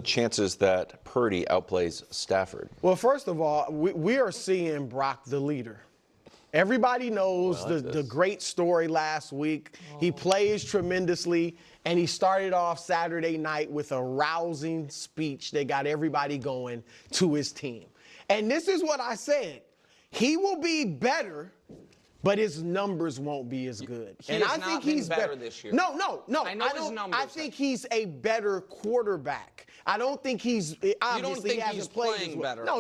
Chances that Purdy outplays Stafford? Well, first of all, we are seeing Brock the leader. Everybody knows the great story last week. He plays tremendously, and he started off Saturday night with a rousing speech that got everybody going to his team. And this is what I said. He will be better, but his numbers won't be as good. And I think he's better this year. No. I know his numbers. I think he's a better quarterback. I don't think he's obviously You don't think he hasn't he's played playing better? No.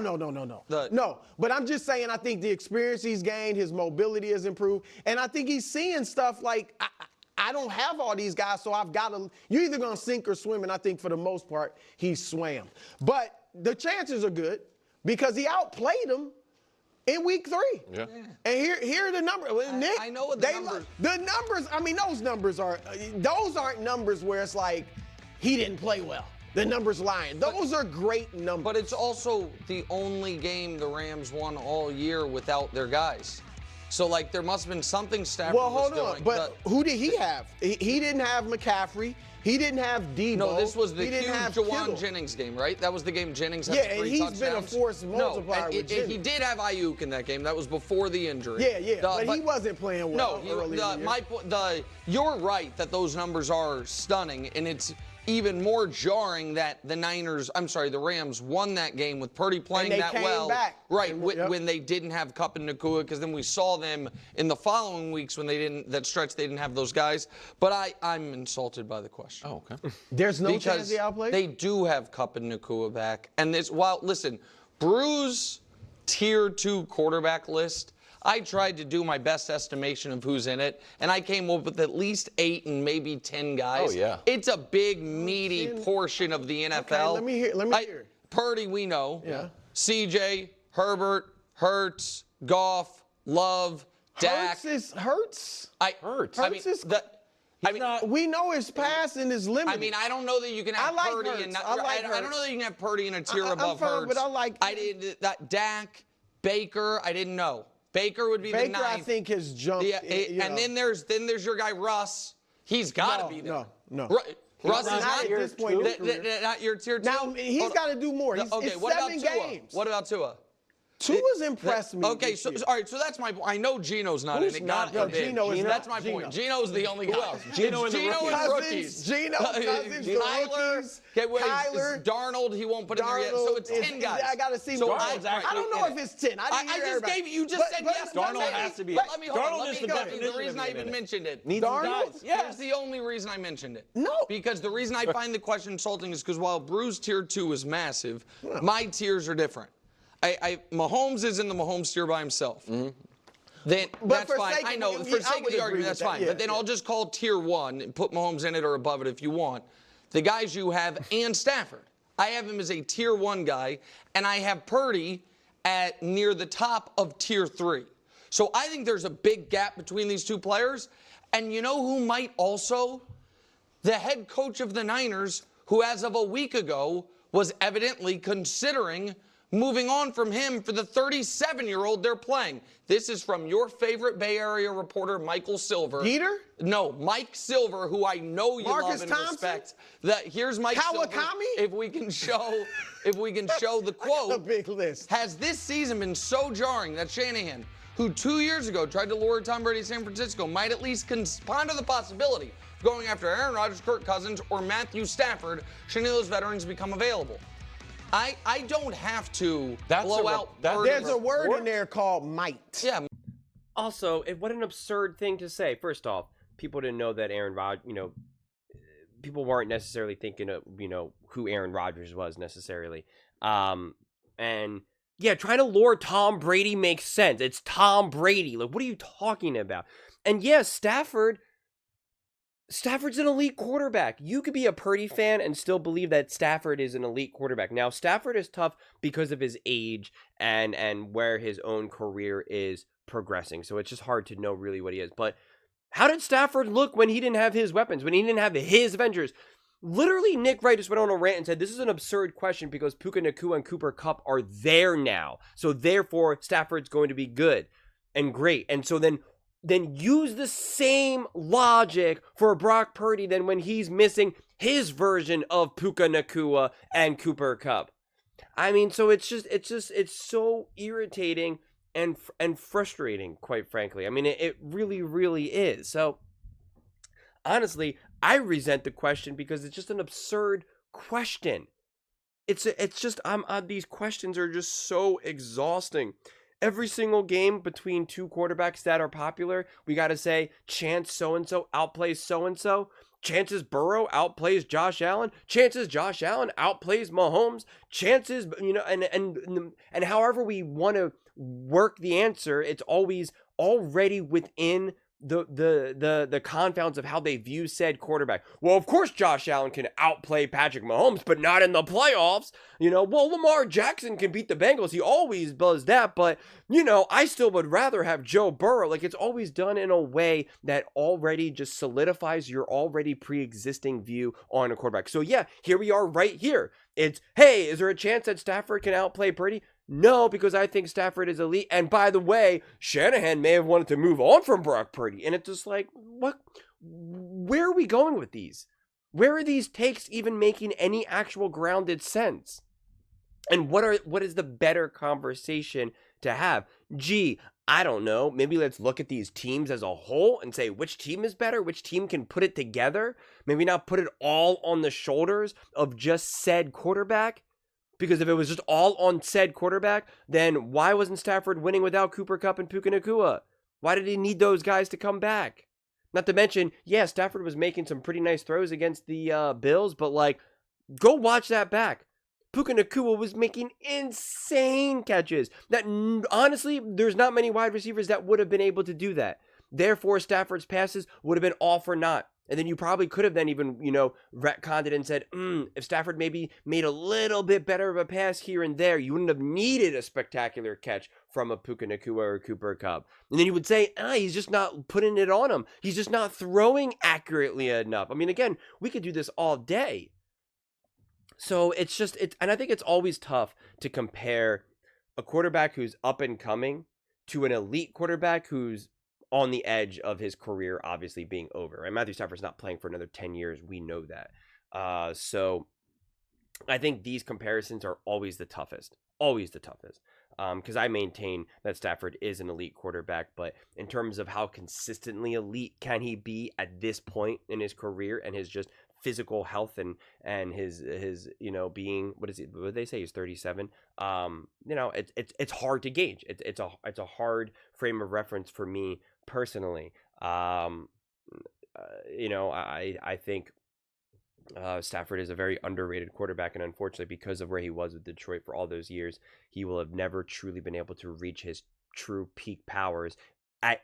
No, but I'm just saying I think the experience he's gained, his mobility has improved, and I think he's seeing stuff like I don't have all these guys, so I've got to. You're either gonna sink or swim, and I think for the most part he swam. But the chances are good because he outplayed them in week 3. Yeah. And here are the numbers. Nick, I know what the numbers. The numbers. I mean, those numbers aren't numbers where it's like he didn't play well. The numbers lying. Those are great numbers. But it's also the only game the Rams won all year without their guys. So, like, there must have been something Stafford was doing. Well, hold on. But who did he have? He didn't have McCaffrey. He didn't have Debo. No, this was the huge Kittle. Juwan Jennings game, right? That was the game Jennings had 3 and he's touchdowns. been a force multiplier with Jennings. He did have Ayuk in that game. That was before the injury. Yeah, but he wasn't playing well early in the year. You're right that those numbers are stunning, and it's even more jarring that the Rams won that game with Purdy playing that well. Back. Right, when they didn't have Kupp and Nacua, because then we saw them in the following weeks when they didn't have those guys. But I'm insulted by the question. Oh, okay. There's no chance he outplayed? They do have Kupp and Nacua back. And listen, Brew's tier 2 quarterback list, I tried to do my best estimation of who's in it, and I came up with at least 8 and maybe 10 guys. Oh, yeah. It's a big, meaty portion of the NFL. Okay, let me hear. Purdy, we know. Yeah. CJ, Herbert, Hurts, Goff, Love, Dak. Hurts? We know his passing is limited. I mean, I don't know that you can have Purdy Hurts. and I don't know that you can have Purdy in a tier above fine, Hurts. But Dak, Baker, I didn't know. Baker would be the 9th. Baker, I think, has jumped. And then there's your guy Russ. He's got to be there. No. Russ is not at this point. not your tier 2. Now he's got to do more. It's 7 games. What about Tua? Tua's impressed me. Okay, so all right, so that's my point. I know Gino's not in it. That's my point. Gino's the only guy. Gino and rookies. Gino, Cousins, the rookies. Kyler, Darnold, he won't put in there yet. So it's 10 guys. I got to see. So I don't know if it's 10. I just gave you. You just said yes. Darnold has to be. Let me the reason I even mentioned it. Darnold? Yes. The only reason I mentioned it. No. Because the reason I find the question insulting is because while Brew's tier 2 is massive, my tiers are different. Mahomes is in the Mahomes tier by himself. Mm-hmm. Then that's fine. I know, for sake of the argument, that's fine. But then I'll just call tier 1 and put Mahomes in it or above it if you want. The guys you have and Stafford. I have him as a tier 1 guy, and I have Purdy at near the top of tier 3. So I think there's a big gap between these two players. And you know who might also? The head coach of the Niners, who as of a week ago was evidently considering moving on from him for the 37-year-old they're playing. This is from your favorite Bay Area reporter, Michael Silver. Peter? No, Mike Silver, who I know you Marcus love and Thompson? respect. Here's Mike Kawakami? Silver. If we can show the quote. A big list. Has this season been so jarring that Shanahan, who 2 years ago tried to lure Tom Brady to San Francisco, might at least ponder the possibility of going after Aaron Rodgers, Kirk Cousins, or Matthew Stafford should any of those veterans become available? I don't have to blow out. There's a word in there called might. Yeah. Also, what an absurd thing to say. First off, people didn't know that Aaron Rodgers, people weren't necessarily thinking of, who Aaron Rodgers was necessarily. And yeah, trying to lure Tom Brady makes sense. It's Tom Brady. Like, what are you talking about? And yes, Stafford's an elite quarterback. You could be a Purdy fan and still believe that Stafford is an elite quarterback. Now, Stafford is tough because of his age and where his own career is progressing. So it's just hard to know really what he is. But how did Stafford look when he didn't have his weapons, when he didn't have his Avengers? Literally, Nick Wright just went on a rant and said, this is an absurd question because Puka Nacua and Cooper Kupp are there now. So therefore, Stafford's going to be good and great. And so then then use the same logic for Brock Purdy than when he's missing his version of Puka Nacua and Cooper Kupp. I mean, so it's so irritating and frustrating, quite frankly. I mean, it really, really is. So, honestly, I resent the question because it's just an absurd question. It's just these questions are just so exhausting. Every single game between two quarterbacks that are popular, we got to say, chance so-and-so outplays so-and-so. Chances Burrow outplays Josh Allen. Chances Josh Allen outplays Mahomes. Chances, and however we want to work the answer, it's always already within the confounds of how they view said quarterback. Well, of course Josh Allen can outplay Patrick Mahomes, but not in the playoffs. Well, Lamar Jackson can beat the Bengals. He always does that, but I still would rather have Joe Burrow. Like, it's always done in a way that already just solidifies your already pre-existing view on a quarterback. So yeah, here we are right here. It's, hey, is there a chance that Stafford can outplay Purdy? No, because I think Stafford is elite. And by the way, Shanahan may have wanted to move on from Brock Purdy. And it's just like, what? Where are we going with these? Where are these takes even making any actual grounded sense? And what is the better conversation to have? Gee, I don't know. Maybe let's look at these teams as a whole and say which team is better, which team can put it together. Maybe not put it all on the shoulders of just said quarterback. Because if it was just all on said quarterback, then why wasn't Stafford winning without Cooper Kupp and Puka Nacua? Why did he need those guys to come back? Not to mention, yeah, Stafford was making some pretty nice throws against the Bills, but like, go watch that back. Puka Nacua was making insane catches. That honestly, there's not many wide receivers that would have been able to do that. Therefore, Stafford's passes would have been all for naught. And then you probably could have then even, retconned it and said, if Stafford maybe made a little bit better of a pass here and there, you wouldn't have needed a spectacular catch from a Puka Nacua or Cooper Kupp. And then you would say, he's just not putting it on him. He's just not throwing accurately enough. I mean, again, we could do this all day. So and I think it's always tough to compare a quarterback who's up and coming to an elite quarterback who's on the edge of his career, obviously being over. And Matthew Stafford's not playing for another 10 years. We know that. So I think these comparisons are always the toughest. Always the toughest. Because I maintain that Stafford is an elite quarterback, but in terms of how consistently elite can he be at this point in his career and his just physical health and his being, what did they say, he's 37. It's hard to gauge. It's a hard frame of reference for me personally. I think Stafford is a very underrated quarterback, and unfortunately, because of where he was with Detroit for all those years, he will have never truly been able to reach his true peak powers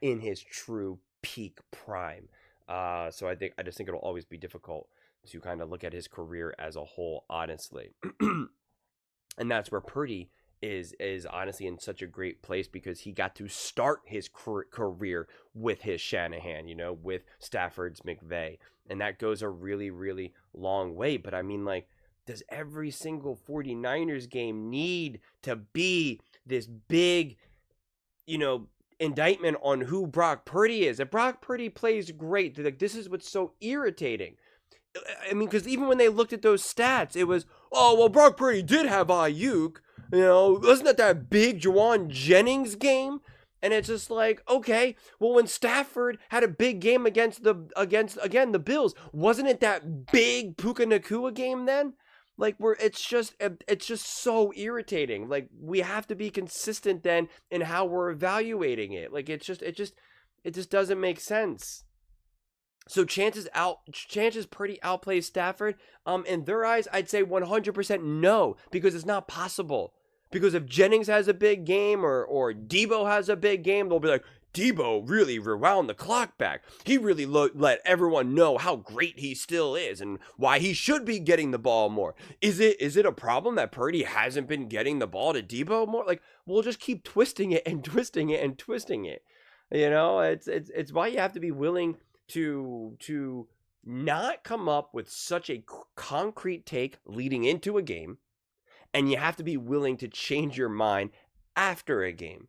in his true peak prime. So I just think it'll always be difficult to kind of look at his career as a whole, honestly. And that's where Purdy is honestly in such a great place, because he got to start his career with his Shanahan, with Stafford's McVay. And that goes a really, really long way. But I mean, like, does every single 49ers game need to be this big, indictment on who Brock Purdy is? If Brock Purdy plays great, like, this is what's so irritating. I mean, because even when they looked at those stats, it was, oh, well, Brock Purdy did have Ayuk. Wasn't that big Juwan Jennings game? And it's just like, okay, well, when Stafford had a big game against the Bills, wasn't it that big Puka Nacua game then? Like, it's just so irritating. Like, we have to be consistent then in how we're evaluating it. Like, it just doesn't make sense. So chances Purdy outplays Stafford, in their eyes, I'd say 100% no, because it's not possible. Because if Jennings has a big game or Debo has a big game, they'll be like, Debo really rewound the clock back. He really let everyone know how great he still is and why he should be getting the ball more. Is it a problem that Purdy hasn't been getting the ball to Debo more? Like, we'll just keep twisting it and twisting it and twisting it. It's why you have to be willing to not come up with such a concrete take leading into a game, and you have to be willing to change your mind after a game.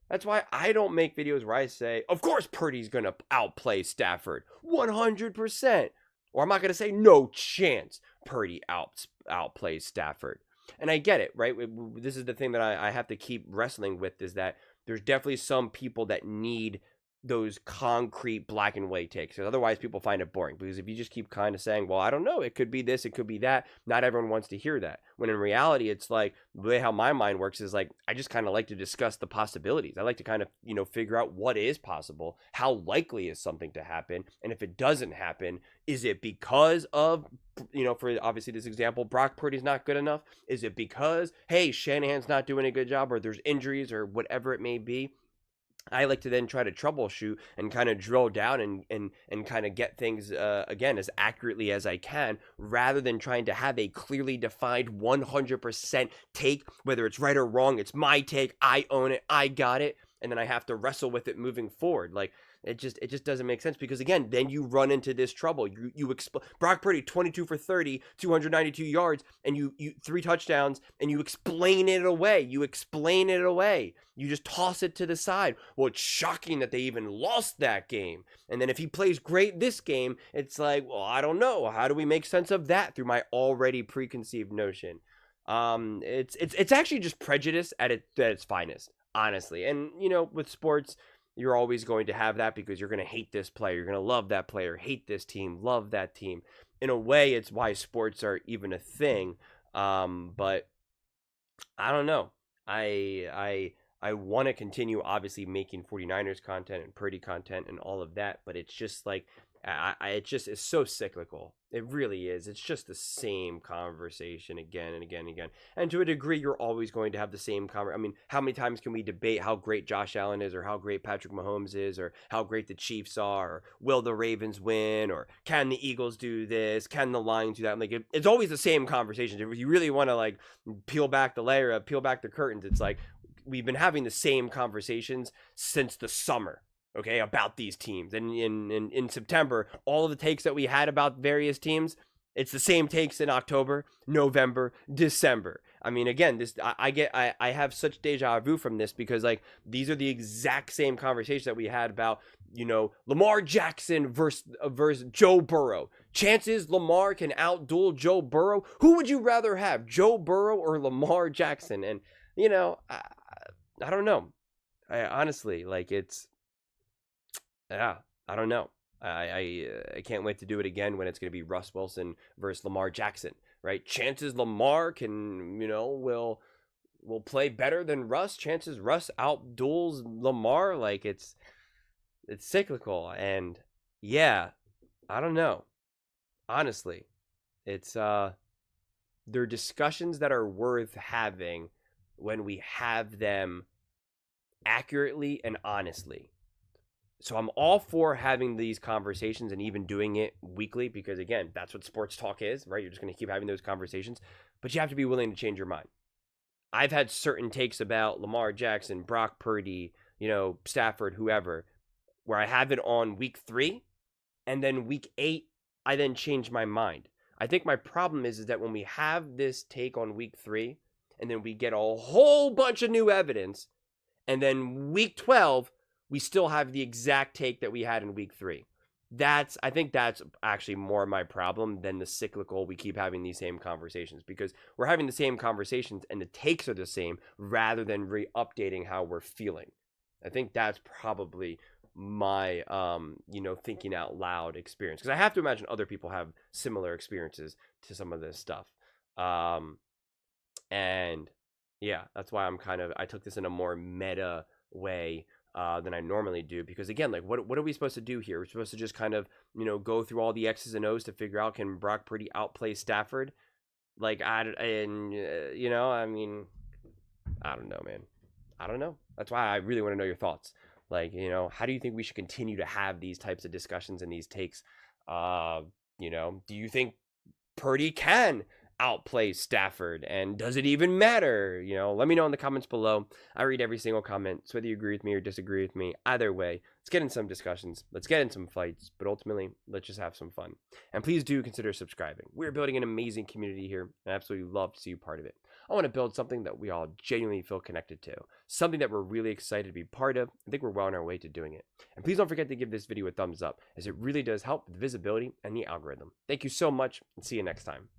That's why I don't make videos where I say, of course Purdy's going to outplay Stafford 100%. Or I'm not going to say no chance Purdy outplays Stafford. And I get it, right? This is the thing that I have to keep wrestling with, is that there's definitely some people that need those concrete black and white takes. Otherwise, people find it boring. Because if you just keep kind of saying, well, I don't know, it could be this, it could be that, not everyone wants to hear that. When in reality, it's like, the way how my mind works is like, I just kind of like to discuss the possibilities. I like to kind of, figure out what is possible, how likely is something to happen, and if it doesn't happen, is it because of, for obviously this example, Brock Purdy's not good enough? Is it because, hey, Shanahan's not doing a good job, or there's injuries, or whatever it may be? I like to then try to troubleshoot and kind of drill down and kind of get things, again, as accurately as I can, rather than trying to have a clearly defined 100% take, whether it's right or wrong. It's my take. I own it. I got it. And then I have to wrestle with it moving forward. Like, it just doesn't make sense, because again, then you run into this trouble. Brock Purdy, 22 for 30, 292 yards, and you 3 touchdowns, and you explain it away. You just toss it to the side. Well, it's shocking that they even lost that game. And then if he plays great this game, it's like, well, I don't know. How do we make sense of that through my already preconceived notion? It's actually just prejudice at its finest, honestly. And with sports, you're always going to have that, because you're going to hate this player, you're going to love that player, hate this team, love that team. In a way, it's why sports are even a thing. But I don't know. I want to continue, obviously, making 49ers content and Purdy content and all of that, but it's just like, it's so cyclical. It really is. It's just the same conversation again and again and again. And to a degree, you're always going to have the same conversation. I mean, how many times can we debate how great Josh Allen is, or how great Patrick Mahomes is, or how great the Chiefs are, or will the Ravens win, or can the Eagles do this, can the Lions do that? Like, it's always the same conversation. If you really want to like peel back the curtains, it's like we've been having the same conversations since the summer. Okay, about these teams. And in September, all of the takes that we had about various teams, it's the same takes in October, November, December. I mean, again, I have such deja vu from this, because like these are the exact same conversations that we had about, Lamar Jackson versus Joe Burrow. Chances Lamar can outduel Joe Burrow. Who would you rather have, Joe Burrow or Lamar Jackson? And I don't know. I honestly, like, yeah, I don't know. I can't wait to do it again when it's going to be Russ Wilson versus Lamar Jackson, right? Chances Lamar can, will play better than Russ. Chances Russ outduels Lamar. Like, it's cyclical. And yeah, I don't know. Honestly, it's they're discussions that are worth having when we have them accurately and honestly. So I'm all for having these conversations and even doing it weekly, because again, that's what sports talk is, right? You're just going to keep having those conversations, but you have to be willing to change your mind. I've had certain takes about Lamar Jackson, Brock Purdy, Stafford, whoever, where I have it on week 3, and then week 8, I then change my mind. I think my problem is that when we have this take on week 3, and then we get a whole bunch of new evidence, and then week 12, we still have the exact take that we had in week 3. I think that's actually more my problem than the cyclical, we keep having these same conversations, because we're having the same conversations and the takes are the same rather than re-updating how we're feeling. I think that's probably my, thinking out loud experience, because I have to imagine other people have similar experiences to some of this stuff. And yeah, that's why I took this in a more meta way than I normally do, because again, like, what are we supposed to do here? We're supposed to just kind of, go through all the X's and O's to figure out, can Brock Purdy outplay Stafford? Like, I don't know, man. I don't know. That's why I really want to know your thoughts. Like, how do you think we should continue to have these types of discussions and these takes? Do you think Purdy can Outplay Stafford? And does it even matter? You know, let me know in the comments below. I read every single comment, so whether you agree with me or disagree with me, either way, let's get in some discussions, let's get in some fights, but ultimately, let's just have some fun. And please do consider subscribing. We're building an amazing community here, and I absolutely love to see you part of it. I want to build something that we all genuinely feel connected to, something that we're really excited to be part of. I think we're well on our way to doing it. And please don't forget to give this video a thumbs up, as it really does help with visibility and the algorithm. Thank you so much, and see you next time.